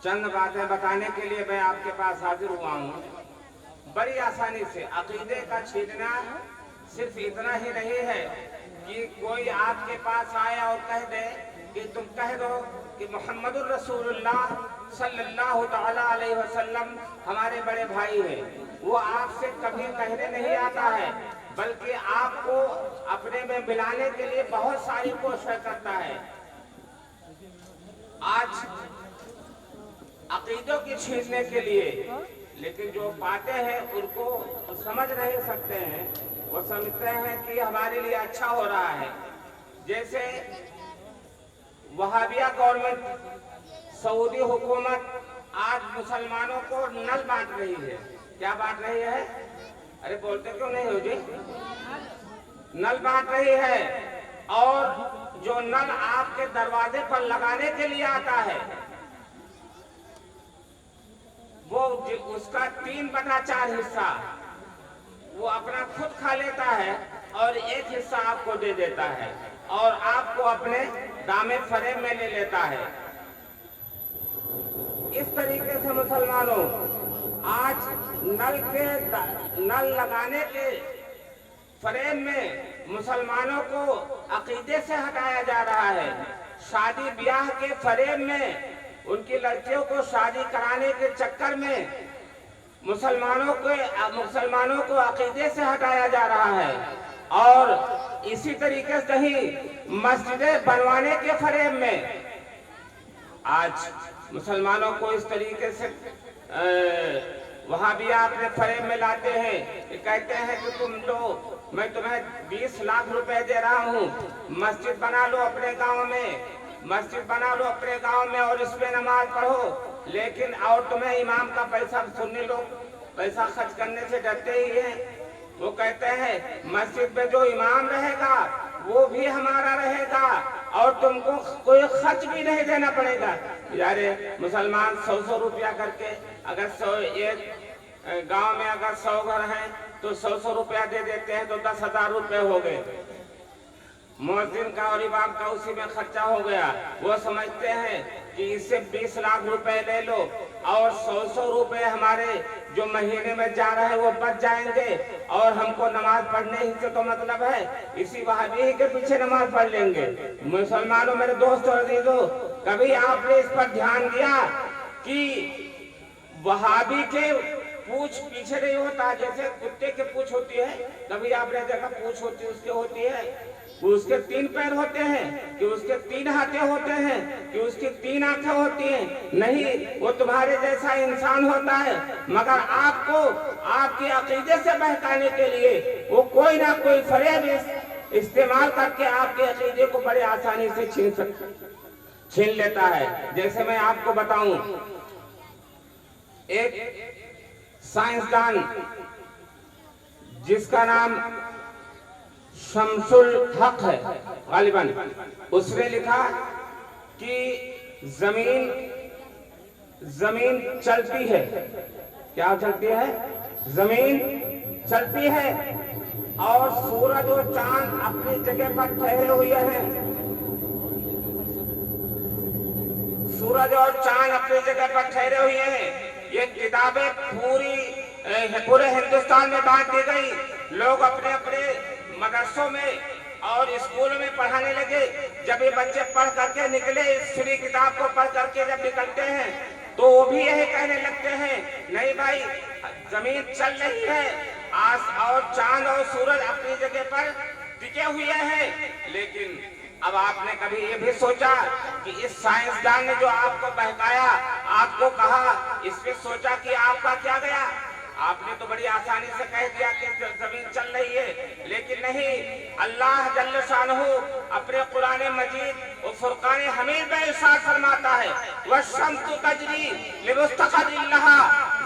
चंद बातें बताने के लिए मैं आपके पास हाजिर हुआ हूँ। बड़ी आसानी से अकीदे का छीनना सिर्फ इतना ही नहीं है कि कोई आपके पास आए और कह दे कि तुम कह दो कि मोहम्मदुर रसूलुल्लाह सल्लल्लाहु तआला अलैहि वसल्लम हमारे बड़े भाई हैं। वो आपसे कभी कहने नहीं आता है, बल्कि आपको अपने में मिलाने के लिए बहुत सारी कोशिश करता है। आज अकीदों की छीनने के लिए, लेकिन जो पाते हैं उनको समझ नहीं सकते हैं। वो समझते हैं कि हमारे लिए अच्छा हो रहा है। जैसे वहाबिया गवर्नमेंट, सऊदी हुकूमत आज मुसलमानों को नल बांट रही है। क्या बांट रही है? अरे बोलते क्यों नहीं हो जी? नल बांट रही है। और जो नल आपके दरवाजे पर लगाने के लिए आता है, वो उसका 3/4 हिस्सा वो अपना खुद खा लेता है और 1 हिस्सा आपको दे देता है और आपको अपने दामे फरेब में ले लेता है। इस तरीके से मुसलमानों आज नल लगाने के फरेब में मुसलमानों को अकीदे से हटाया जा रहा है। शादी ब्याह के फरेब में उनकी लड़कियों को शादी कराने के चक्कर में मुसलमानों को अकीदे से हटाया जा रहा है। और इसी तरीके से ही मस्जिदें बनवाने के फरेब में आज मुसलमानों को इस तरीके से वहाबिया अपने फरेब में लाते हैं। कहते हैं कि तुम लो, मैं तुम्हें 20 लाख रुपए दे रहा हूँ, मस्जिद बना लो अपने गांव में, मस्जिद बना लो अपने गांव में और इसमें नमाज पढ़ो। लेकिन और तुम्हें इमाम का पैसा, सुन्नी लोग पैसा खर्च करने से डरते ही हैं। वो कहते हैं मस्जिद में जो इमाम रहेगा वो भी हमारा रहेगा और तुमको कोई खर्च भी नहीं देना पड़ेगा। यारे मुसलमान 100 रुपया करके, अगर 1 गांव में अगर 100 घर हैं तो 100 रुपया दे देते हैं तो 10,000 रुपये हो गए। मुअज्जिन का और इमाम का उसी में खर्चा हो गया। वो समझते हैं कि इससे 20 लाख रुपए ले लो और 100 रुपए हमारे जो महीने में जा रहे हैं वो बच जाएंगे और हमको नमाज पढ़ने ही से तो मतलब है, इसी वहाबी के पीछे नमाज पढ़ लेंगे। मुसलमानों, मेरे दोस्तों अजीजों, कभी आपने इस पर ध्यान दिया कि वहाबी के पूछ पीछे नहीं होता, जैसे कुत्ते के पूछ होती है, कभी आपने देखा पूछ होती उसके होती है, उसके 3 पैर होते हैं कि उसके 3 हाथे होते हैं कि उसकी 3 आंखें होती हैं? नहीं, वो तुम्हारे जैसा इंसान होता है, मगर आपको आपके अकीदे से बहकाने के लिए वो कोई ना कोई फरेब इस्तेमाल करके आपके अकीदे को बड़े आसानी से छीन लेता है। जैसे मैं आपको बताऊं, एक साइंसदान जिसका नाम शमसुल हक है गालिबन, उसने लिखा कि जमीन चलती है। क्या चलती है? जमीन चलती है और सूरज और चांद अपनी जगह पर ठहरे हुए हैं। सूरज और चांद अपनी जगह पर ठहरे हुए हैं। ये किताबें पूरे हिंदुस्तान में बांट दी गई। लोग अपने अपने मदरसों में और स्कूलों में पढ़ाने लगे। जब ये बच्चे पढ़ करके निकले, इस फ्री किताब को पढ़ करके जब निकलते हैं तो वो भी यही कहने लगते हैं, नहीं भाई, जमीन चल रही है, और चांद और सूरज अपनी जगह पर टिके हुए हैं। लेकिन अब आपने कभी ये भी सोचा कि इस साइंसदान ने जो आपको बहकाया, आपको कहा, इसमें सोचा कि आपका क्या गया? आपने तो बड़ी आसानी से कह दिया कि जमीन चल रही है, लेकिन नहीं। अल्लाह जल्ल शानहू अपने कुरान मजीद और फुरकान हमीद में इरशाद फरमाता है, वश्शम्सु तजरी लिमुस्तक़र्रिन लहा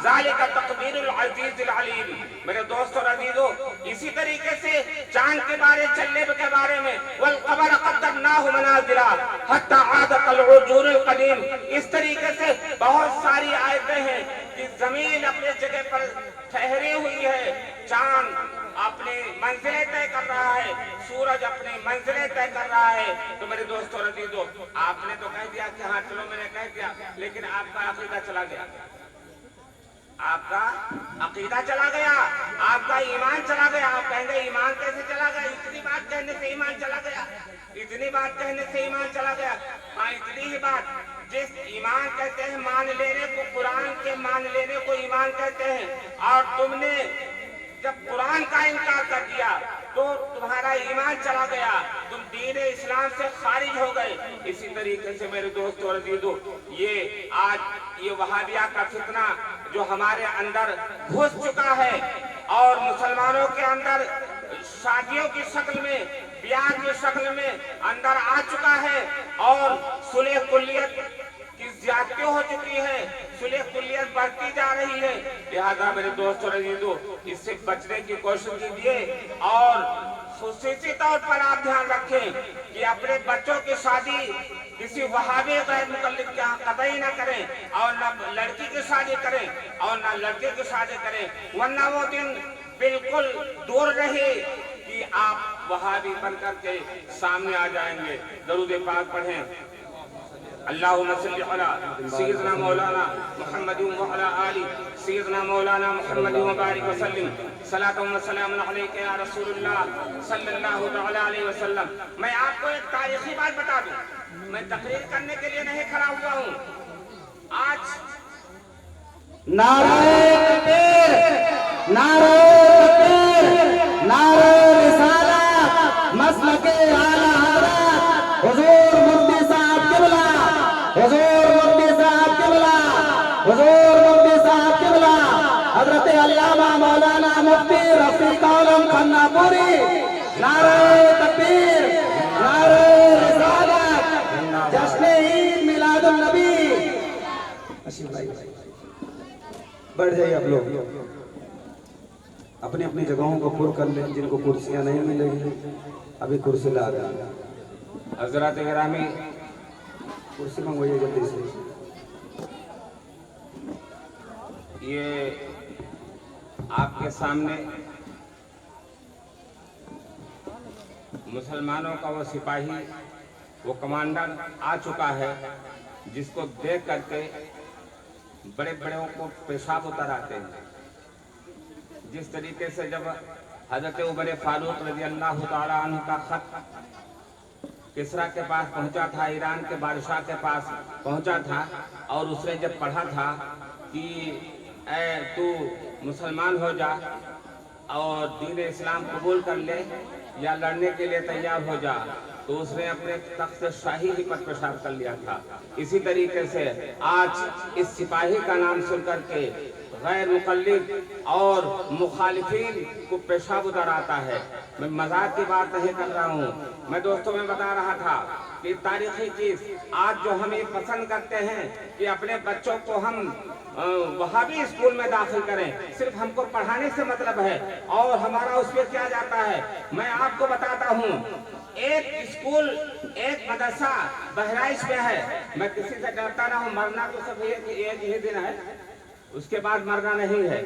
ज़ालिका तक़दीरुल अज़ीज़िल अलीम। मेरे दोस्तों अजीजों, इसी तरीके से चांद के बारे, चलने के बारे में, वल क़मर क़द्दरनाहु मनाज़िला हत्ता आद कल उजूरुल क़दीम, इस तरीके से बहुत सारी आयतें हैं कि जमीन अपने जगह पर ठहरी हुई है, चांद अपनी मंजिलें तय कर रहा है, सूरज सूरज अपनी मंजिलें तय कर रहा है। तो मेरे दोस्तों अजीजों, आपने तो कह दिया कि हाँ चलो, मैंने कह दिया, लेकिन आपका अकीदा चला गया, आपका अकीदा चला गया, आपका ईमान चला गया। आप कहेंगे ईमान कैसे चला गया? इतनी बात कहने से ईमान चला गया, इतनी बात कहने से ईमान चला गया। हाँ, इतनी ही बात, जिस ईमान कहते हैं मान लेने को, कुरान के मान लेने को ईमान कहते हैं, और तुमने जब कुरान का इनकार कर दिया तो तुम्हारा ईमान चला गया, तुम दीन इस्लाम से खारिज हो गए। इसी तरीके से मेरे दोस्तों और अजीजों, ये आज ये वहाबिया का फितना जो हमारे अंदर घुस चुका है और मुसलमानों के अंदर शादियों की शक्ल में, ब्याह की शक्ल में अंदर आ चुका है, और सुलह कुल्लियत की ज्यादती हो चुकी है, सुलह कुल्लियत बढ़ती जा रही है। लिहाजा मेरे दोस्तों और अजीजों, इससे बचने की कोशिश कीजिए, और खुसूसी तौर पर आप ध्यान रखें कि अपने बच्चों की शादी किसी वहाबी गैर मुकल्लिद के यहाँ कतई न करें, और न लड़की की शादी करें और न लड़के की शादी करें, वरना वो दिन बिल्कुल दूर रहे कि आप वहाबी बनकर के सामने आ जाएंगे। दरूद पाक पढ़ें। अल्लाहुम्मा सल्लि अला सय्यिदना मौलाना मुहम्मद व अला आलि सय्यिदना मौलाना मुहम्मद व बारिक व सल्लिम सलातु व सलामुन अलैका या रसूलुल्लाह सल्लल्लाहु तआला अलैहि वसल्लम। मैं आपको एक तारीखी बात बता दूं, मैं तकरीर करने के लिए नहीं खड़ा हुआ हूं। आज नारे तकबीर, नारे तकबीर, नारे रिसालत, मसलके आला हज़रत हुजूर मुफ्ती साहब क़िबला, हुजूर मुफ्ती साहब क़िबला, हुजूर मुफ्ती साहब क़िबला, हज़रत अल्लामा मौलाना मुफ्ती रफ़ीक आलम खन्नापुरी। नारे तकबीर, नारे रिसालत, जश्न ईद मिलादुन नबी। बढ़ जाइए आप लोग, अपनी अपनी जगहों को पुर कर लें। जिनको कुर्सियां नहीं मिलेगी अभी कुर्सी ला दें। हज़रत गिरामी, कुर्सी मंगवाइए जल्दी से। ये आपके सामने मुसलमानों का वो सिपाही, वो कमांडर आ चुका है, जिसको देख करके बड़े बड़ों को पेशाब उतर आते हैं। जिस तरीके से जब हजरत उमर फारूक रज़ी अल्लाह तआला अन्हु का खत किसरा के पास पहुंचा था, ईरान के बादशाह के पास पहुंचा था, और उसने जब पढ़ा था कि तू मुसलमान हो जा और दीन इस्लाम कबूल कर ले या लड़ने के लिए तैयार हो जा, तो उसने अपने तख्त शाही ही पर पेशाब कर लिया था। इसी तरीके से आज इस सिपाही का नाम सुनकर के गैर मुकल्लिद और मुखालिफिन को पेशाब उतर आता है। मैं मजाक की बात नहीं कर रहा हूँ। मैं दोस्तों में बता रहा था कि तारीखी चीज आज जो हम ये पसंद करते हैं कि अपने बच्चों को हम वहाबी स्कूल में दाखिल करें, सिर्फ हमको पढ़ाने से मतलब है और हमारा उस पर क्या जाता है। मैं आपको बताता हूँ, एक स्कूल, एक मदरसा बहराइच में है। मैं किसी से डरता ना हूँ, मरना तो सब एक ही दिन है, उसके बाद मरना नहीं है,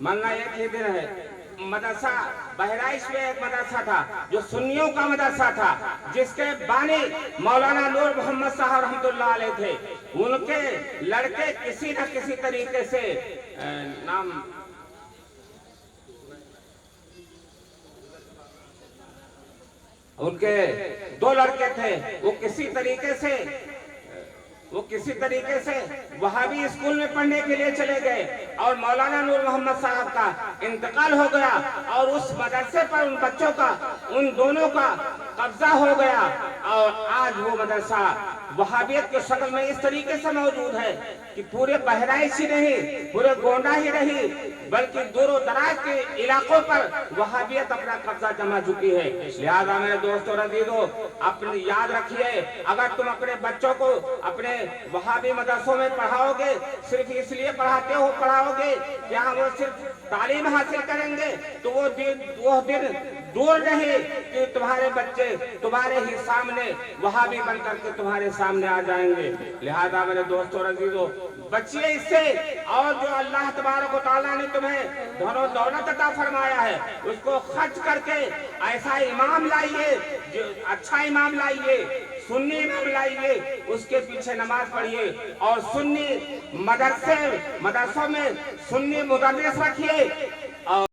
मरना एक ही दिन है। मदरसा बहराइच में एक मदरसा था जो सुन्नियों का मदरसा था, जिसके बानी मौलाना नूर मोहम्मद साहब रहमतुल्लाह अलैह थे। उनके लड़के किसी न किसी तरीके से नाम उनके दो लड़के थे, वो किसी तरीके से वहाबी स्कूल में पढ़ने के लिए चले गए और मौलाना नूर मोहम्मद साहब का इंतकाल हो गया और उस मदरसे पर उन बच्चों का, उन दोनों का कब्जा हो गया। और आज वो मदरसा वहाबियत के शक्ल में इस तरीके से मौजूद है कि पूरे बहराइच ही नहीं, पूरे गोंडा ही नहीं, बल्कि दूर दराज के इलाकों पर वहाबियत अपना कब्जा जमा चुकी है। लिहाजा मेरे दोस्तों अजीजों, अपनी याद रखिए, अगर तुम अपने बच्चों को अपने वहाबी मदरसों में पढ़ाओगे, सिर्फ इसलिए पढ़ाओगे कि हाँ वो सिर्फ तालीम हासिल करेंगे, तो वो दिन दूर नहीं कि तुम्हारे बच्चे तुम्हारे ही सामने वहाबी बन करके तुम्हारे सामने आ जाएंगे। लिहाजा मेरे दोस्तों और अजीजों, बचिए इससे, और जो अल्लाह तबारक व तआला ने तुम्हें धनो दौलत अता फरमाया है उसको खर्च करके ऐसा इमाम लाइए, जो अच्छा इमाम लाइए, सुन्नी इमाम लाइए, उसके पीछे नमाज पढ़िए, और सुन्नी मदरसों में सुन्नी मुदर्रिस रखिए। और